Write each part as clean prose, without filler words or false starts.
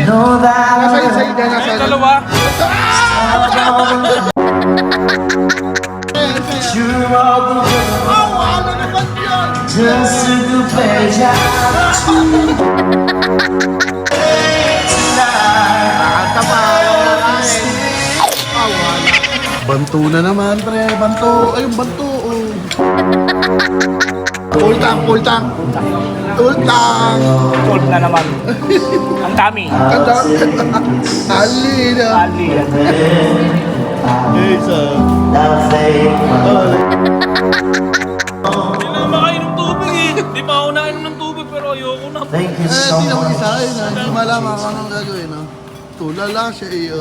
Nasa inside na, nasa Dalawa. Ano naman yun? Nakanta pa yung nakain. Banto na naman, pre. Banto. Ayun, banto. Oh. Pultang. Pultang. Cold na naman. Ang dami. Kanda. Ali na. Ali. Yes, Hindi na makain ng tubig eh. Di pa ako nainom ng tubig pero ayoko na. hindi naman isa eh. Hindi malaman kung anong gagawin. No? Tulala siya eh.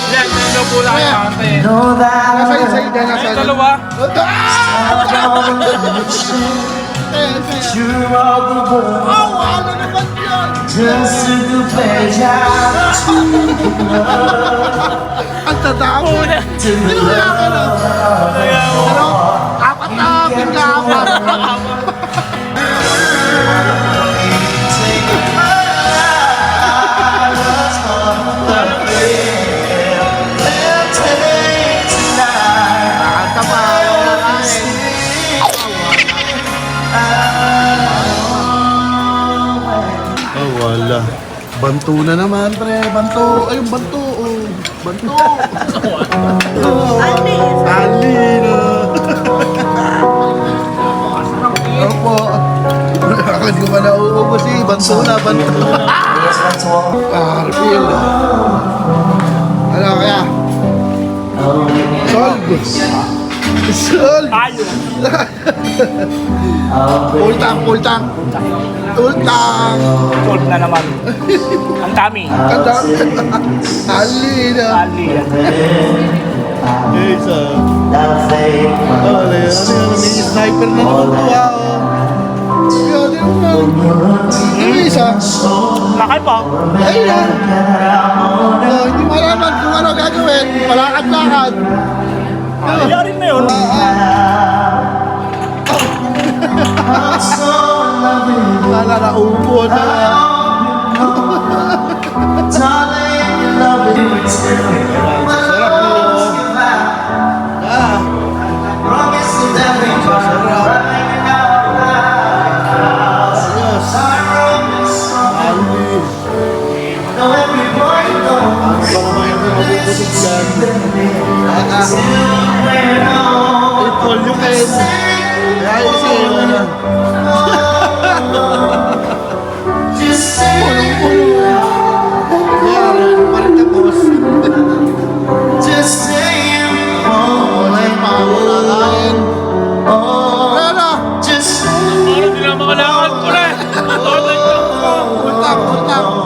Yan, hindi po lang kayo kante. Nasa inside na, nasa Dalawa. Ano naman yun? Ang tadamo. Hindi mo yan ano. Pero, apat na pinaka-apat. Nakanta pa yung nakain. Oh, wala. Banto na naman, pre. Banto. Ayun, banto. Oh. Banto. Ali na. Opo. Hindi ko pa nauubos eh. Banto na, banto. Refill. Ano kaya? Solve. Solve. Tayo. Pultang. Pultang. Cold na naman. Ang dami. Kanda. Ali na. Ali. Yes, ano yan? May sniper na naman to, Kaya, di naman. Yung isa. Lakay pa. Ayun na. Hindi mo alaman kung ano gagawin. Palakad-lakad. Nangyari na yun. Wala na upo na. All you can. Kaya isi yun. Pulong-pulo. Kaya rin, parang tapos. Wala yung pangulakain. Kaya na. Parang di na makalakad ko na. Matolay ka ko. Pultang.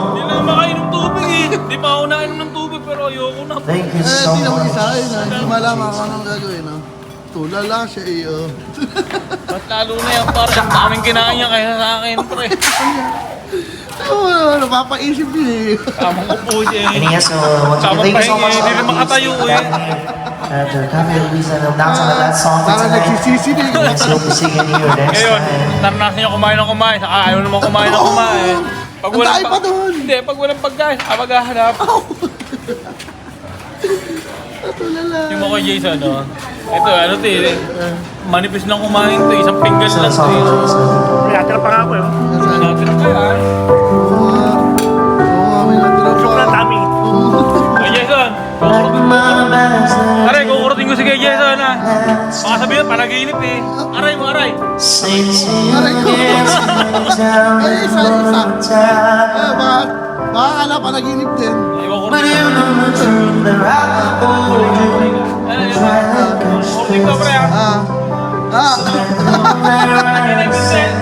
Hindi na makain ng tubig eh. Di pa ako nainom ng tubig pero ayoko na. Hindi naman isa eh. Hindi malaman kung anong gagawin. Tulala siya eh. Ba't lalo na yan parang ang daming kinain niya kaya sa akin pre. Napapaisip din eh. Tamang ko po siya eh. And yes, so once again, Tamang thank you so pahingi, much. hindi rin makatayo eh. And Kami and Luisa will dance on the last song for Parang tonight. nagsisisi din. Let's hope to see you in your next Ngayon, time. naranasan niya kumain ng kumain, saka ayaw naman kumain ng kumain. Pag Ang dahil pa doon. Hindi, pag walang pagkain, maghahanap. Tulala. Yung mo kay Jason, no? Ito, ano to eh. Manipis lang kumain to, isang pinggan So, lang to song eh. for Luisa. Natira pa nga ako yun. Natira pa yan. May natira pa. Dami. Kay Jason, aray, kukurutin ko si kay Jason ha. Baka sabihin, panaginip eh. Aray mo, aray. Aray ko. Ay, isa. Baka kala panaginip din. Ay, kukurutin ko pre ha. Ah. Panaginip din.